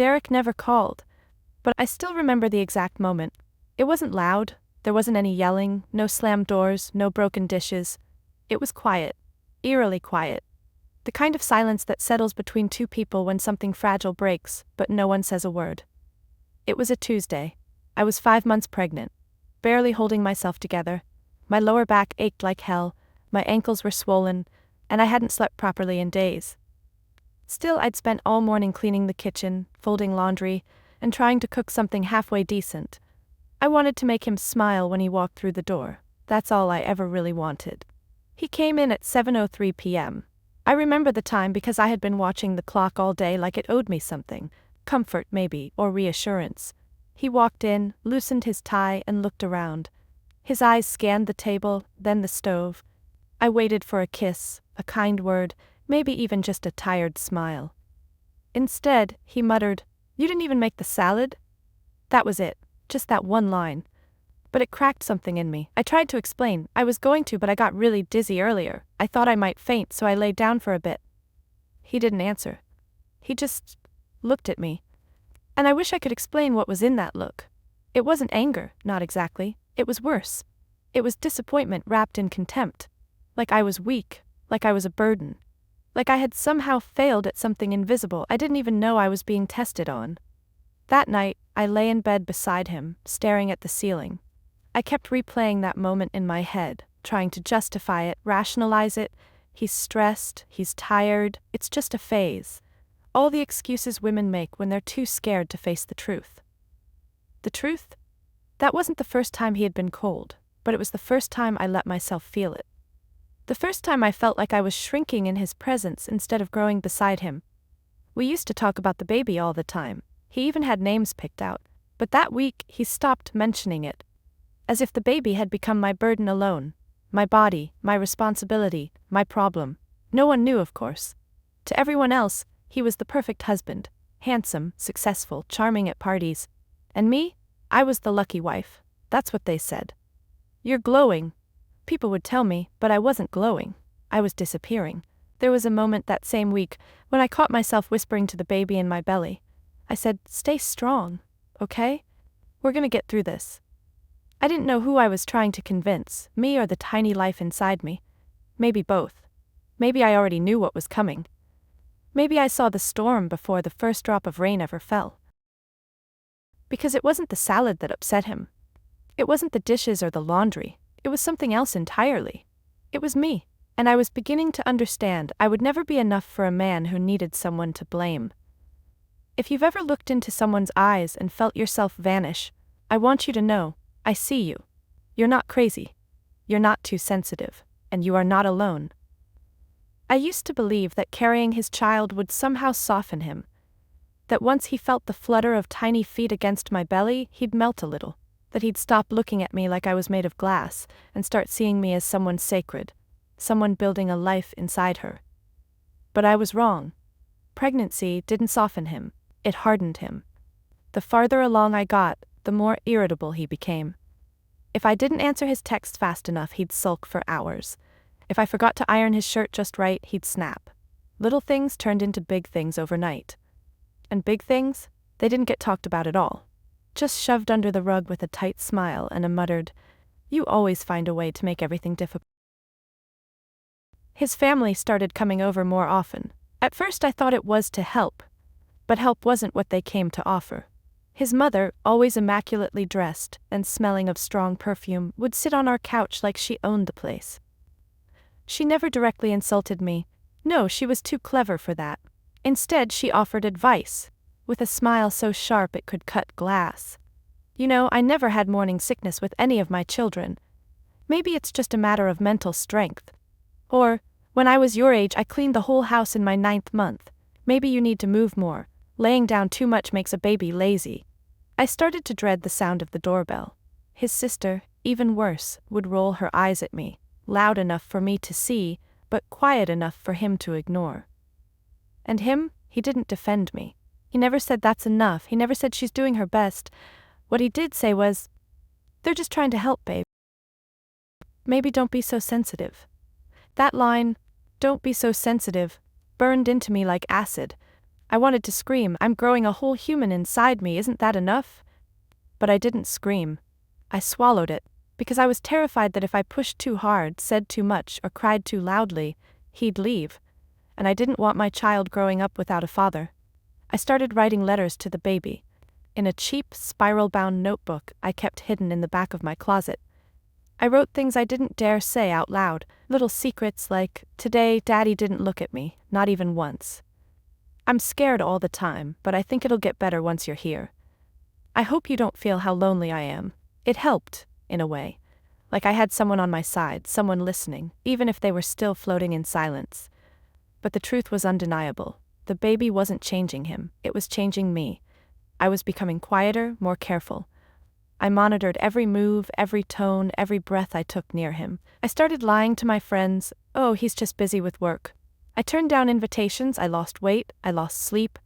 Derek never called. But I still remember the exact moment. It wasn't loud, there wasn't any yelling, no slammed doors, no broken dishes. It was quiet. Eerily quiet. The kind of silence that settles between two people when something fragile breaks, but no one says a word. It was a Tuesday. I was 5 months pregnant, barely holding myself together. My lower back ached like hell, my ankles were swollen, and I hadn't slept properly in days. Still, I'd spent all morning cleaning the kitchen, folding laundry, and trying to cook something halfway decent. I wanted to make him smile when he walked through the door. That's all I ever really wanted. He came in at 7:03 p.m. I remember the time because I had been watching the clock all day like it owed me something. Comfort, maybe, or reassurance. He walked in, loosened his tie, and looked around. His eyes scanned the table, then the stove. I waited for a kiss, a kind word, maybe even just a tired smile. Instead, he muttered, "You didn't even make the salad?" That was it, just that one line. But it cracked something in me. I tried to explain. I was going to, but I got really dizzy earlier. I thought I might faint, so I lay down for a bit. He didn't answer. He just looked at me. And I wish I could explain what was in that look. It wasn't anger, not exactly. It was worse. It was disappointment wrapped in contempt. Like I was weak, like I was a burden. Like I had somehow failed at something invisible I didn't even know I was being tested on. That night, I lay in bed beside him, staring at the ceiling. I kept replaying that moment in my head, trying to justify it, rationalize it. He's stressed, he's tired, it's just a phase. All the excuses women make when they're too scared to face the truth. The truth? That wasn't the first time he had been cold, but it was the first time I let myself feel it. The first time I felt like I was shrinking in his presence instead of growing beside him. We used to talk about the baby all the time. He even had names picked out. But that week, he stopped mentioning it. As if the baby had become my burden alone. My body, my responsibility, my problem. No one knew, of course. To everyone else, he was the perfect husband. Handsome, successful, charming at parties. And me? I was the lucky wife. That's what they said. "You're glowing," people would tell me, but I wasn't glowing. I was disappearing. There was a moment that same week when I caught myself whispering to the baby in my belly. I said, "Stay strong, okay? We're gonna get through this." I didn't know who I was trying to convince, me or the tiny life inside me. Maybe both. Maybe I already knew what was coming. Maybe I saw the storm before the first drop of rain ever fell. Because it wasn't the salad that upset him. It wasn't the dishes or the laundry. It was something else entirely. It was me, and I was beginning to understand I would never be enough for a man who needed someone to blame. If you've ever looked into someone's eyes and felt yourself vanish, I want you to know, I see you. You're not crazy. You're not too sensitive, and you are not alone. I used to believe that carrying his child would somehow soften him. That once he felt the flutter of tiny feet against my belly, he'd melt a little. That he'd stop looking at me like I was made of glass, and start seeing me as someone sacred, someone building a life inside her. But I was wrong. Pregnancy didn't soften him, it hardened him. The farther along I got, the more irritable he became. If I didn't answer his texts fast enough, he'd sulk for hours. If I forgot to iron his shirt just right, he'd snap. Little things turned into big things overnight. And big things, they didn't get talked about at all. Just shoved under the rug with a tight smile and a muttered, "You always find a way to make everything difficult." His family started coming over more often. At first I thought it was to help. But help wasn't what they came to offer. His mother, always immaculately dressed and smelling of strong perfume, would sit on our couch like she owned the place. She never directly insulted me. No, she was too clever for that. Instead, she offered advice, with a smile so sharp it could cut glass. You know, I never had morning sickness with any of my children. Maybe it's just a matter of mental strength. Or, when I was your age, I cleaned the whole house in my 9th month. Maybe you need to move more. Laying down too much makes a baby lazy. I started to dread the sound of the doorbell. His sister, even worse, would roll her eyes at me, loud enough for me to see, but quiet enough for him to ignore. And him, he didn't defend me. He never said that's enough, he never said she's doing her best. What he did say was, "They're just trying to help, babe. Maybe don't be so sensitive." That line, "don't be so sensitive," burned into me like acid. I wanted to scream, "I'm growing a whole human inside me, isn't that enough?" But I didn't scream. I swallowed it, because I was terrified that if I pushed too hard, said too much, or cried too loudly, he'd leave, and I didn't want my child growing up without a father. I started writing letters to the baby, in a cheap, spiral-bound notebook I kept hidden in the back of my closet. I wrote things I didn't dare say out loud, little secrets like, "Today, Daddy didn't look at me, not even once. I'm scared all the time, but I think it'll get better once you're here. I hope you don't feel how lonely I am." It helped, in a way. Like I had someone on my side, someone listening, even if they were still floating in silence. But the truth was undeniable. The baby wasn't changing him, it was changing me. I was becoming quieter, more careful. I monitored every move, every tone, every breath I took near him. I started lying to my friends, "Oh, he's just busy with work." I turned down invitations, I lost weight, I lost sleep,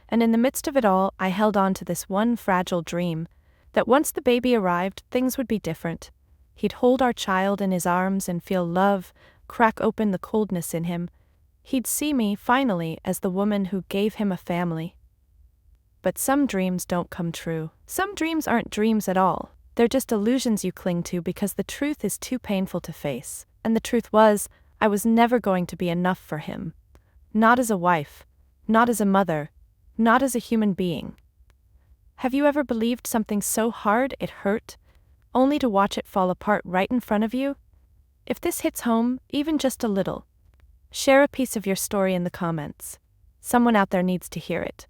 and in the midst of it all, I held on to this one fragile dream, that once the baby arrived, things would be different. He'd hold our child in his arms and feel love, crack open the coldness in him. He'd see me, finally, as the woman who gave him a family. But some dreams don't come true. Some dreams aren't dreams at all. They're just illusions you cling to because the truth is too painful to face. And the truth was, I was never going to be enough for him. Not as a wife. Not as a mother. Not as a human being. Have you ever believed something so hard it hurt, only to watch it fall apart right in front of you? If this hits home, even just a little, share a piece of your story in the comments. Someone out there needs to hear it.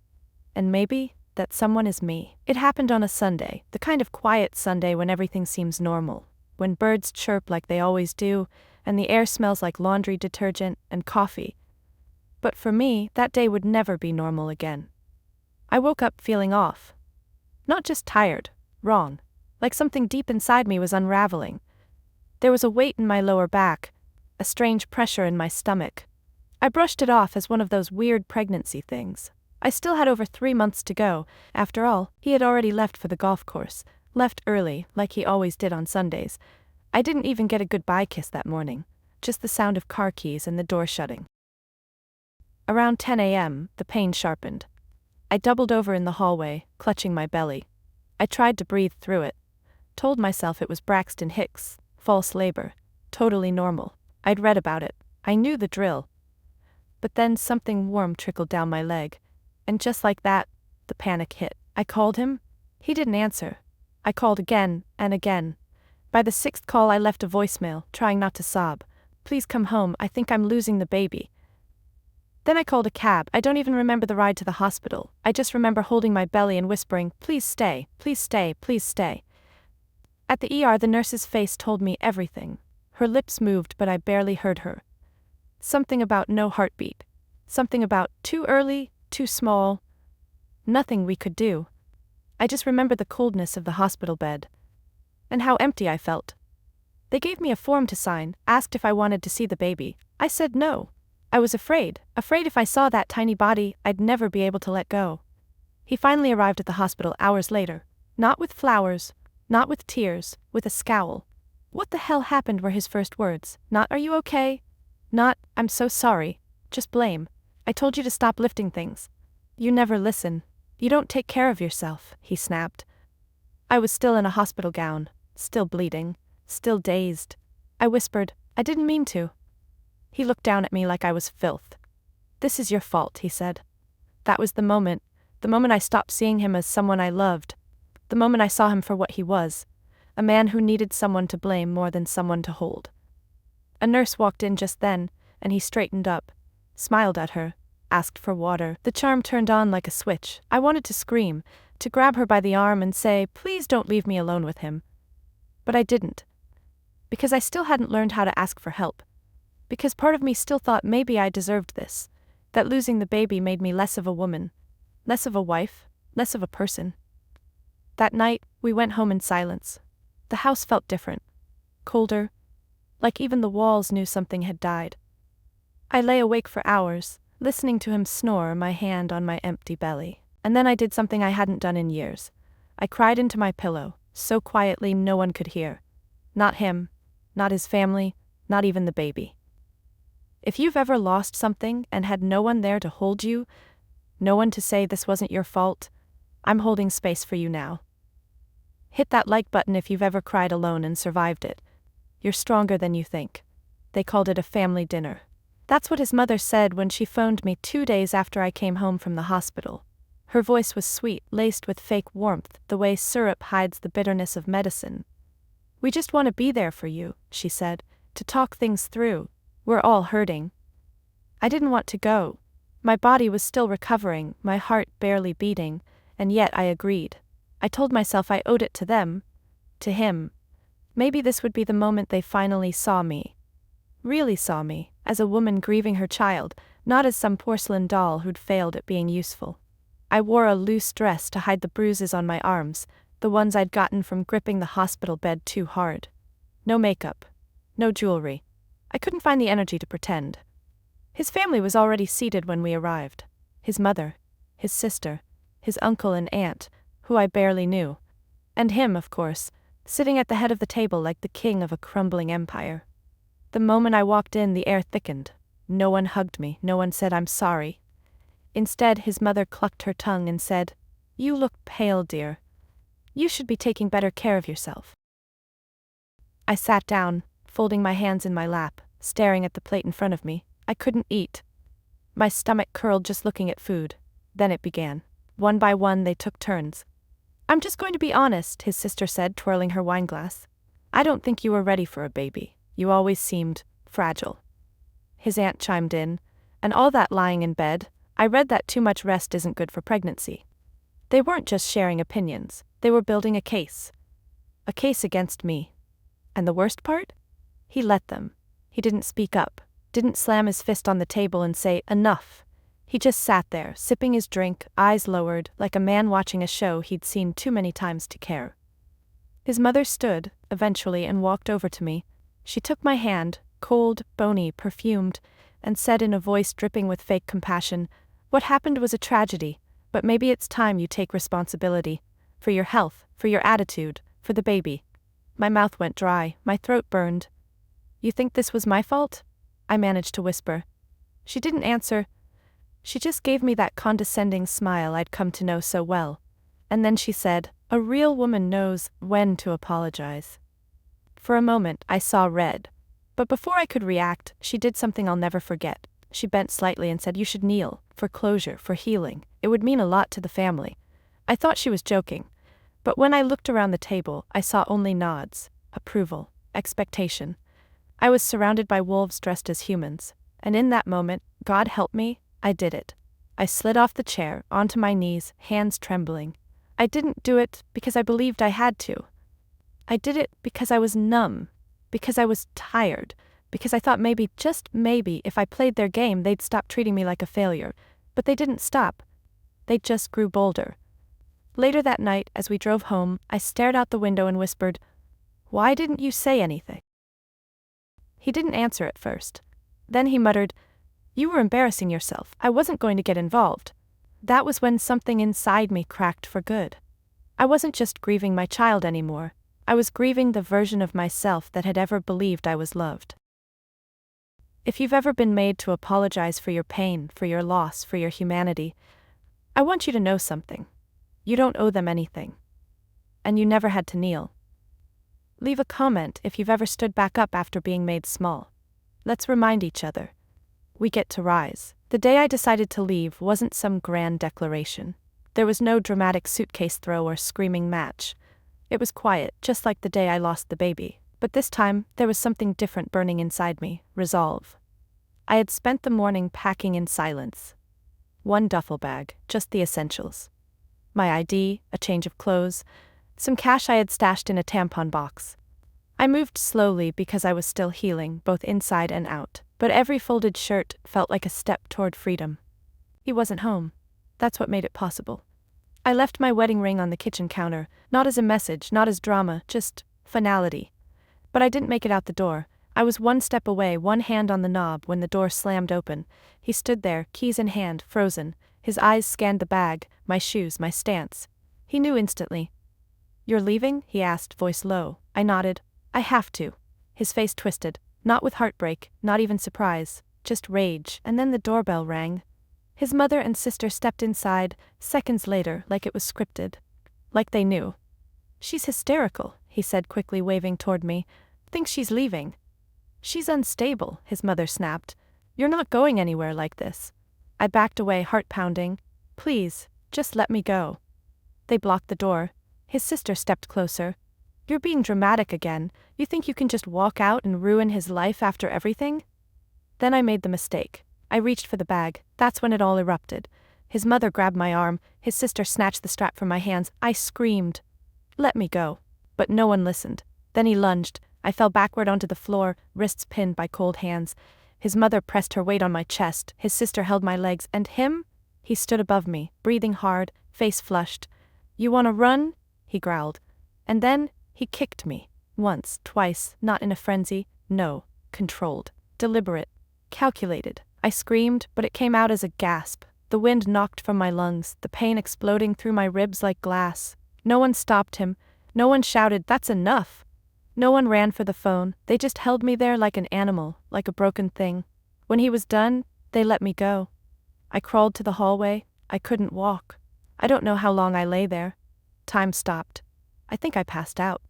And maybe that someone is me. It happened on a Sunday, the kind of quiet Sunday when everything seems normal, when birds chirp like they always do, and the air smells like laundry detergent and coffee. But for me, that day would never be normal again. I woke up feeling off. Not just tired, wrong, like something deep inside me was unraveling. There was a weight in my lower back, a strange pressure in my stomach. I brushed it off as one of those weird pregnancy things. I still had over 3 months to go. After all, he had already left for the golf course, left early, like he always did on Sundays. I didn't even get a goodbye kiss that morning, just the sound of car keys and the door shutting. Around 10 a.m., the pain sharpened. I doubled over in the hallway, clutching my belly. I tried to breathe through it. Told myself it was Braxton Hicks, false labor, totally normal. I'd read about it. I knew the drill. But then something warm trickled down my leg. And just like that, the panic hit. I called him. He didn't answer. I called again and again. By the 6th call I left a voicemail, trying not to sob. "Please come home, I think I'm losing the baby." Then I called a cab. I don't even remember the ride to the hospital. I just remember holding my belly and whispering, "Please stay, please stay, please stay." At the ER, the nurse's face told me everything. Her lips moved, but I barely heard her. Something about no heartbeat. Something about too early, too small. Nothing we could do. I just remember the coldness of the hospital bed. And how empty I felt. They gave me a form to sign, asked if I wanted to see the baby. I said no. I was afraid if I saw that tiny body, I'd never be able to let go. He finally arrived at the hospital hours later. Not with flowers, not with tears, with a scowl. "What the hell happened?" were his first words. Not, "Are you okay?" Not, "I'm so sorry." Just blame. "I told you to stop lifting things. You never listen. You don't take care of yourself," he snapped. I was still in a hospital gown, still bleeding, still dazed. I whispered, "I didn't mean to." He looked down at me like I was filth. "This is your fault," he said. That was the moment I stopped seeing him as someone I loved, the moment I saw him for what he was, a man who needed someone to blame more than someone to hold. A nurse walked in just then, and he straightened up, smiled at her, asked for water. The charm turned on like a switch. I wanted to scream, to grab her by the arm and say, "Please don't leave me alone with him." But I didn't. Because I still hadn't learned how to ask for help. Because part of me still thought maybe I deserved this, that losing the baby made me less of a woman, less of a wife, less of a person. That night, we went home in silence. The house felt different. Colder. Like even the walls knew something had died. I lay awake for hours, listening to him snore, my hand on my empty belly. And then I did something I hadn't done in years. I cried into my pillow, so quietly no one could hear. Not him, not his family, not even the baby. If you've ever lost something and had no one there to hold you, No one to say this wasn't your fault. I'm holding space for you now. Hit that like button if you've ever cried alone and survived it. You're stronger than you think. They called it a family dinner. That's what his mother said when she phoned me 2 days after I came home from the hospital. Her voice was sweet, laced with fake warmth, the way syrup hides the bitterness of medicine. We just want to be there for you, she said, to talk things through. We're all hurting. I didn't want to go. My body was still recovering, my heart barely beating, and yet I agreed. I told myself I owed it to them, to him. Maybe this would be the moment they finally saw me. Really saw me, as a woman grieving her child, not as some porcelain doll who'd failed at being useful. I wore a loose dress to hide the bruises on my arms, the ones I'd gotten from gripping the hospital bed too hard. No makeup. No jewelry. I couldn't find the energy to pretend. His family was already seated when we arrived. His mother, his sister, his uncle and aunt, who I barely knew. And him, of course, sitting at the head of the table like the king of a crumbling empire. The moment I walked in, the air thickened. No one hugged me, no one said I'm sorry. Instead, his mother clucked her tongue and said, "You look pale, dear. You should be taking better care of yourself." I sat down, folding my hands in my lap, staring at the plate in front of me. I couldn't eat. My stomach curled just looking at food. Then it began. One by one, they took turns. "I'm just going to be honest," his sister said, twirling her wineglass. "I don't think you were ready for a baby. You always seemed fragile." His aunt chimed in, "And all that lying in bed, I read that too much rest isn't good for pregnancy." They weren't just sharing opinions, they were building a case. A case against me. And the worst part? He let them. He didn't speak up, didn't slam his fist on the table and say, "Enough." He just sat there, sipping his drink, eyes lowered, like a man watching a show he'd seen too many times to care. His mother stood, eventually, and walked over to me. She took my hand, cold, bony, perfumed, and said in a voice dripping with fake compassion, "What happened was a tragedy, but maybe it's time you take responsibility. For your health, for your attitude, for the baby." My mouth went dry, my throat burned. "You think this was my fault?" I managed to whisper. She didn't answer. She just gave me that condescending smile I'd come to know so well. And then she said, "A real woman knows when to apologize." For a moment, I saw red. But before I could react, she did something I'll never forget. She bent slightly and said, "You should kneel, for closure, for healing. It would mean a lot to the family." I thought she was joking. But when I looked around the table, I saw only nods, approval, expectation. I was surrounded by wolves dressed as humans. And in that moment, God help me, I did it. I slid off the chair, onto my knees, hands trembling. I didn't do it because I believed I had to. I did it because I was numb, because I was tired, because I thought maybe, just maybe, if I played their game they'd stop treating me like a failure. But they didn't stop. They just grew bolder. Later that night, as we drove home, I stared out the window and whispered, "Why didn't you say anything?" He didn't answer at first. Then he muttered, "You were embarrassing yourself. I wasn't going to get involved." That was when something inside me cracked for good. I wasn't just grieving my child anymore. I was grieving the version of myself that had ever believed I was loved. If you've ever been made to apologize for your pain, for your loss, for your humanity, I want you to know something. You don't owe them anything. And you never had to kneel. Leave a comment if you've ever stood back up after being made small. Let's remind each other. We get to rise. The day I decided to leave wasn't some grand declaration. There was no dramatic suitcase throw or screaming match. It was quiet, just like the day I lost the baby. But this time, there was something different burning inside me, resolve. I had spent the morning packing in silence. One duffel bag, just the essentials. My ID, a change of clothes, some cash I had stashed in a tampon box. I moved slowly because I was still healing, both inside and out, but every folded shirt felt like a step toward freedom. He wasn't home. That's what made it possible. I left my wedding ring on the kitchen counter, not as a message, not as drama, just finality. But I didn't make it out the door. I was one step away, one hand on the knob, when the door slammed open. He stood there, keys in hand, frozen. His eyes scanned the bag, my shoes, my stance. He knew instantly. "You're leaving?" he asked, voice low. I nodded. "I have to." His face twisted, not with heartbreak, not even surprise, just rage, and then the doorbell rang. His mother and sister stepped inside, seconds later, like it was scripted. Like they knew. "She's hysterical," he said quickly, waving toward me. "Thinks she's leaving." "She's unstable," his mother snapped. "You're not going anywhere like this." I backed away, heart pounding. "Please, just let me go." They blocked the door. His sister stepped closer. "You're being dramatic again. You think you can just walk out and ruin his life after everything?" Then I made the mistake. I reached for the bag. That's when it all erupted. His mother grabbed my arm. His sister snatched the strap from my hands. I screamed. "Let me go." But no one listened. Then he lunged. I fell backward onto the floor, wrists pinned by cold hands. His mother pressed her weight on my chest. His sister held my legs. And him? He stood above me, breathing hard, face flushed. "You wanna run?" he growled. And then he kicked me. Once, twice, not in a frenzy. No, controlled, deliberate, calculated. I screamed, but it came out as a gasp. The wind knocked from my lungs, the pain exploding through my ribs like glass. No one stopped him. No one shouted, "That's enough." No one ran for the phone. They just held me there like an animal, like a broken thing. When he was done, they let me go. I crawled to the hallway. I couldn't walk. I don't know how long I lay there. Time stopped. I think I passed out.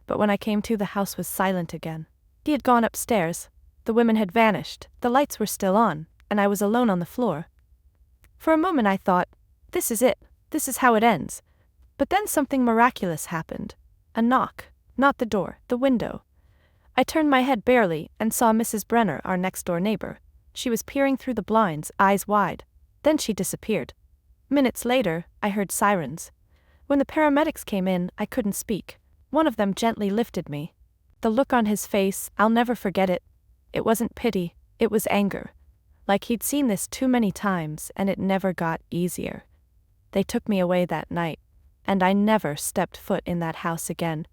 But when I came to, the house was silent again. He had gone upstairs. The women had vanished. The lights were still on, and I was alone on the floor. For a moment I thought, this is it. This is how it ends. But then something miraculous happened. A knock. Not the door, the window. I turned my head barely and saw Mrs. Brenner, our next-door neighbor. She was peering through the blinds, eyes wide. Then she disappeared. Minutes later, I heard sirens. When the paramedics came in, I couldn't speak. One of them gently lifted me. The look on his face, I'll never forget it. It wasn't pity, it was anger. Like he'd seen this too many times, and it never got easier. They took me away that night, and I never stepped foot in that house again.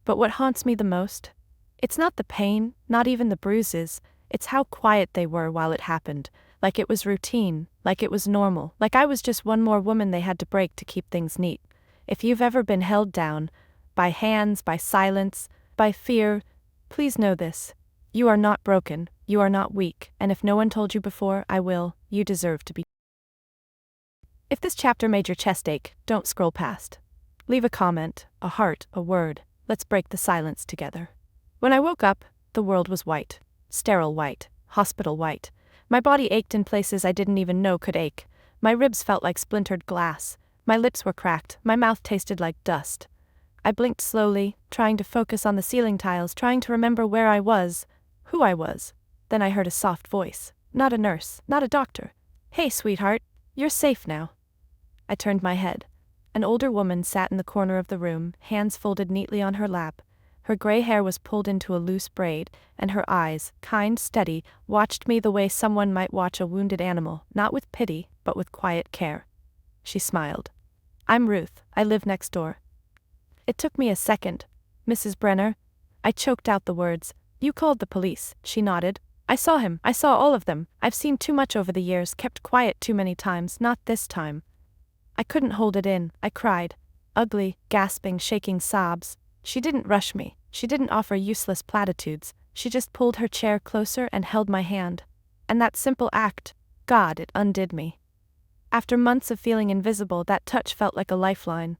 But what haunts me the most? It's not the pain, not even the bruises, it's how quiet they were while it happened, like it was routine, like it was normal, like I was just one more woman they had to break to keep things neat. If you've ever been held down, by hands, by silence, by fear, please know this. You are not broken, you are not weak, and if no one told you before, I will, you deserve to be. If this chapter made your chest ache, don't scroll past. Leave a comment, a heart, a word. Let's break the silence together. When I woke up, the world was white. Sterile white. Hospital white. My body ached in places I didn't even know could ache. My ribs felt like splintered glass. My lips were cracked. My mouth tasted like dust. I blinked slowly, trying to focus on the ceiling tiles, trying to remember where I was, who I was. Then I heard a soft voice. Not a nurse, not a doctor. "Hey, sweetheart, you're safe now." I turned my head. An older woman sat in the corner of the room, hands folded neatly on her lap. Her gray hair was pulled into a loose braid, and her eyes, kind, steady, watched me the way someone might watch a wounded animal, not with pity, but with quiet care. She smiled. "I'm Ruth, I live next door." It took me a second. "Mrs. Brenner?" I choked out the words. "You called the police," she nodded. "I saw him, I saw all of them. I've seen too much over the years, kept quiet too many times, not this time." I couldn't hold it in, I cried. Ugly, gasping, shaking sobs. She didn't rush me, she didn't offer useless platitudes, she just pulled her chair closer and held my hand. And that simple act, God, it undid me. After months of feeling invisible, that touch felt like a lifeline.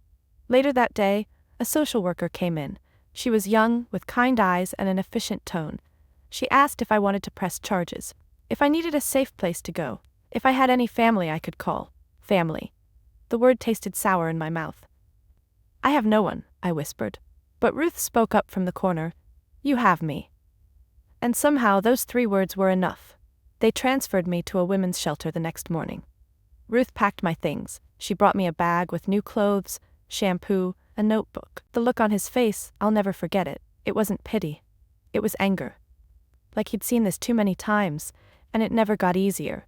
Later that day, a social worker came in. She was young, with kind eyes and an efficient tone. She asked if I wanted to press charges, if I needed a safe place to go, if I had any family I could call. Family. The word tasted sour in my mouth. "I have no one," I whispered. But Ruth spoke up from the corner. "You have me." And somehow those 3 words were enough. They transferred me to a women's shelter the next morning. Ruth packed my things. She brought me a bag with new clothes, shampoo, a notebook. The look on his face, I'll never forget it. It wasn't pity. It was anger. Like he'd seen this too many times, and it never got easier.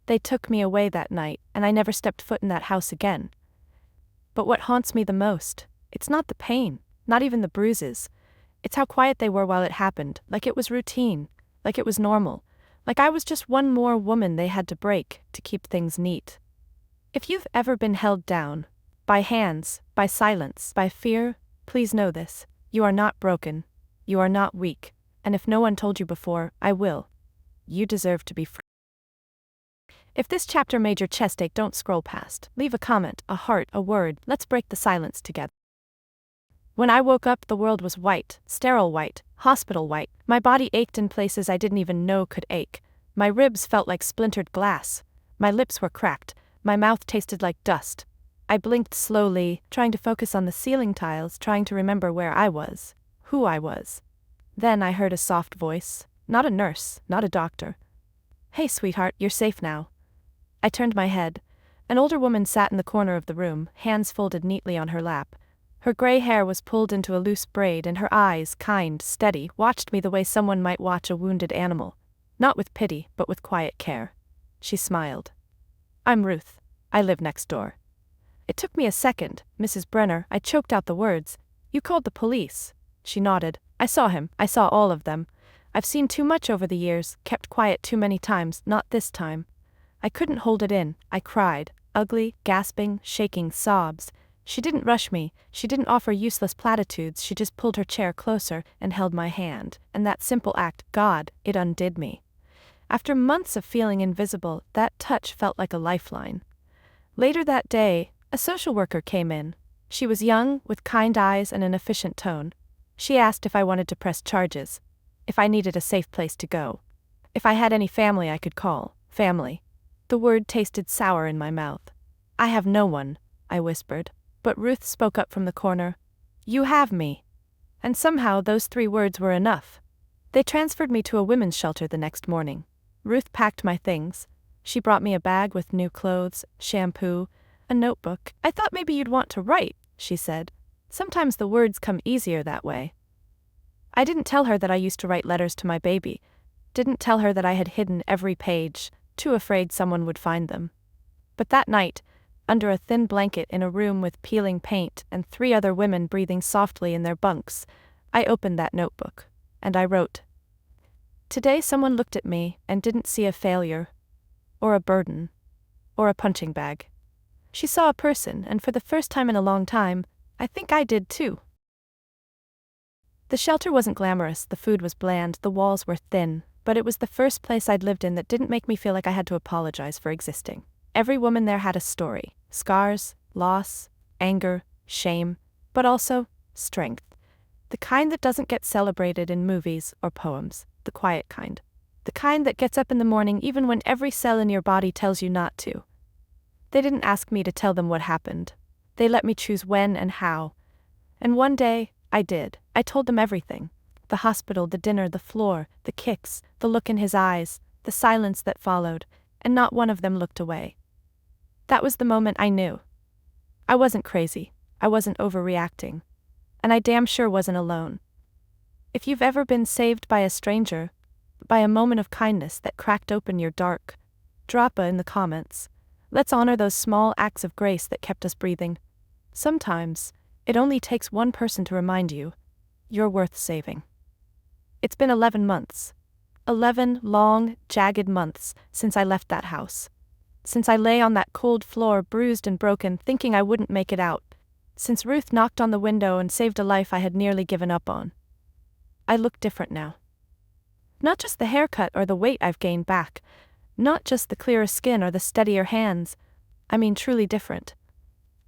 They took me away that night, and I never stepped foot in that house again. But what haunts me the most, it's not the pain, not even the bruises. It's how quiet they were while it happened, like it was routine, like it was normal, like I was just one more woman they had to break to keep things neat. If you've ever been held down, by hands, by silence, by fear, please know this. You are not broken. You are not weak. And if no one told you before, I will. You deserve to be free. If this chapter made your chest ache, don't scroll past. Leave a comment, a heart, a word. Let's break the silence together. When I woke up, the world was white, sterile white, hospital white. My body ached in places I didn't even know could ache. My ribs felt like splintered glass. My lips were cracked. My mouth tasted like dust. I blinked slowly, trying to focus on the ceiling tiles, trying to remember where I was, who I was. Then I heard a soft voice. Not a nurse, not a doctor. "Hey, sweetheart, you're safe now." I turned my head. An older woman sat in the corner of the room, hands folded neatly on her lap. Her gray hair was pulled into a loose braid, and her eyes, kind, steady, watched me the way someone might watch a wounded animal. Not with pity, but with quiet care. She smiled. "I'm Ruth. I live next door." It took me a second. "Mrs. Brenner," I choked out the words. "You called the police." She nodded. "I saw him. I saw all of them. I've seen too much over the years, kept quiet too many times, not this time." I couldn't hold it in. I cried. Ugly, gasping, shaking sobs. She didn't rush me. She didn't offer useless platitudes. She just pulled her chair closer and held my hand. And that simple act, God, it undid me. After months of feeling invisible, that touch felt like a lifeline. Later that day, a social worker came in. She was young, with kind eyes and an efficient tone. She asked if I wanted to press charges, if I needed a safe place to go, if I had any family I could call. Family. The word tasted sour in my mouth. "I have no one," I whispered. But Ruth spoke up from the corner. "You have me." And somehow those 3 words were enough. They transferred me to a women's shelter the next morning. Ruth packed my things. She brought me a bag with new clothes, shampoo, a notebook. "I thought maybe you'd want to write," she said. "Sometimes the words come easier that way." I didn't tell her that I used to write letters to my baby. Didn't tell her that I had hidden every page, too afraid someone would find them. But that night, under a thin blanket in a room with peeling paint and 3 other women breathing softly in their bunks, I opened that notebook, and I wrote. Today someone looked at me and didn't see a failure, or a burden, or a punching bag. She saw a person, and for the first time in a long time, I think I did too. The shelter wasn't glamorous, the food was bland, the walls were thin, but it was the first place I'd lived in that didn't make me feel like I had to apologize for existing. Every woman there had a story. Scars, loss, anger, shame, but also strength. The kind that doesn't get celebrated in movies or poems. The quiet kind. The kind that gets up in the morning even when every cell in your body tells you not to. They didn't ask me to tell them what happened. They let me choose when and how. And one day, I did. I told them everything. The hospital, the dinner, the floor, the kicks, the look in his eyes, the silence that followed, and not one of them looked away. That was the moment I knew. I wasn't crazy. I wasn't overreacting. And I damn sure wasn't alone. If you've ever been saved by a stranger, by a moment of kindness that cracked open your dark, drop a in the comments. Let's honor those small acts of grace that kept us breathing. Sometimes, it only takes one person to remind you, you're worth saving. It's been 11 months. 11 long, jagged months since I left that house. Since I lay on that cold floor, bruised and broken, thinking I wouldn't make it out. Since Ruth knocked on the window and saved a life I had nearly given up on. I look different now. Not just the haircut or the weight I've gained back. Not just the clearer skin or the steadier hands. I mean truly different.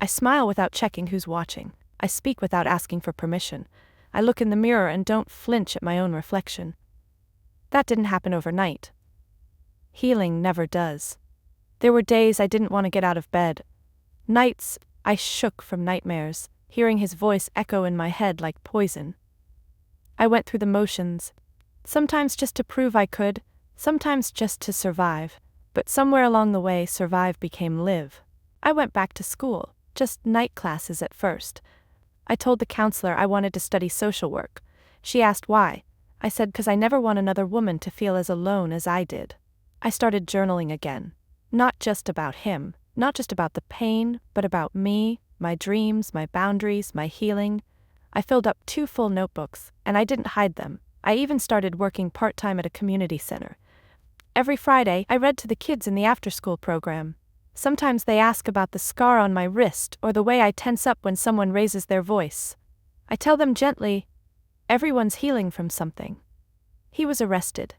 I smile without checking who's watching. I speak without asking for permission. I look in the mirror and don't flinch at my own reflection. That didn't happen overnight. Healing never does. There were days I didn't want to get out of bed. Nights I shook from nightmares, hearing his voice echo in my head like poison. I went through the motions, sometimes just to prove I could, sometimes just to survive, but somewhere along the way survive became live. I went back to school, just night classes at first. I told the counselor I wanted to study social work. She asked why. I said 'cause I never want another woman to feel as alone as I did. I started journaling again. Not just about him, not just about the pain, but about me, my dreams, my boundaries, my healing. I filled up 2 full notebooks, and I didn't hide them. I even started working part-time at a community center. Every Friday, I read to the kids in the after-school program. Sometimes they ask about the scar on my wrist or the way I tense up when someone raises their voice. I tell them gently, everyone's healing from something. He was arrested.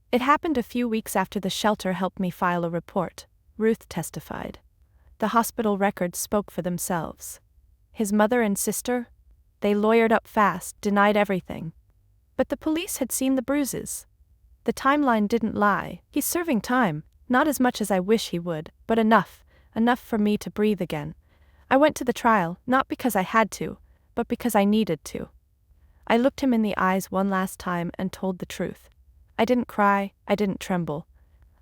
It happened a few weeks after the shelter helped me file a report. Ruth testified. The hospital records spoke for themselves. His mother and sister? They lawyered up fast, denied everything. But the police had seen the bruises. The timeline didn't lie. He's serving time, not as much as I wish he would, but enough for me to breathe again. I went to the trial, not because I had to, but because I needed to. I looked him in the eyes one last time and told the truth. I didn't cry, I didn't tremble.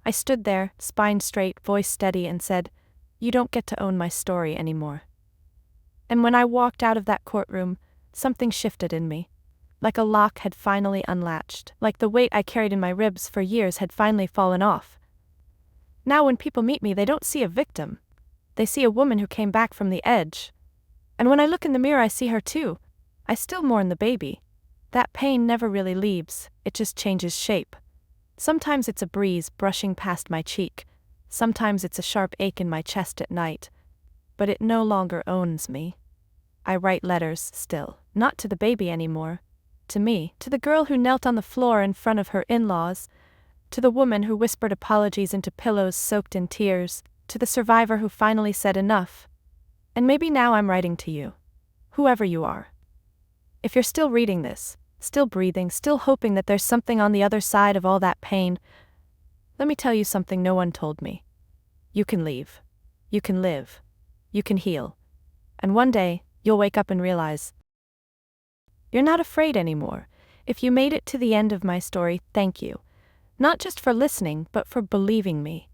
I stood there, spine straight, voice steady, and said, "You don't get to own my story anymore." And when I walked out of that courtroom, something shifted in me. Like a lock had finally unlatched, like the weight I carried in my ribs for years had finally fallen off. Now when people meet me, they don't see a victim. They see a woman who came back from the edge. And when I look in the mirror, I see her too. I still mourn the baby. That pain never really leaves, it just changes shape. Sometimes it's a breeze brushing past my cheek. Sometimes it's a sharp ache in my chest at night. But it no longer owns me. I write letters still, not to the baby anymore. To me, to the girl who knelt on the floor in front of her in-laws, to the woman who whispered apologies into pillows soaked in tears, to the survivor who finally said enough. And maybe now I'm writing to you. Whoever you are. If you're still reading this, still breathing, still hoping that there's something on the other side of all that pain, let me tell you something no one told me. You can leave. You can live. You can heal. And one day, you'll wake up and realize you're not afraid anymore. If you made it to the end of my story, thank you. Not just for listening, but for believing me.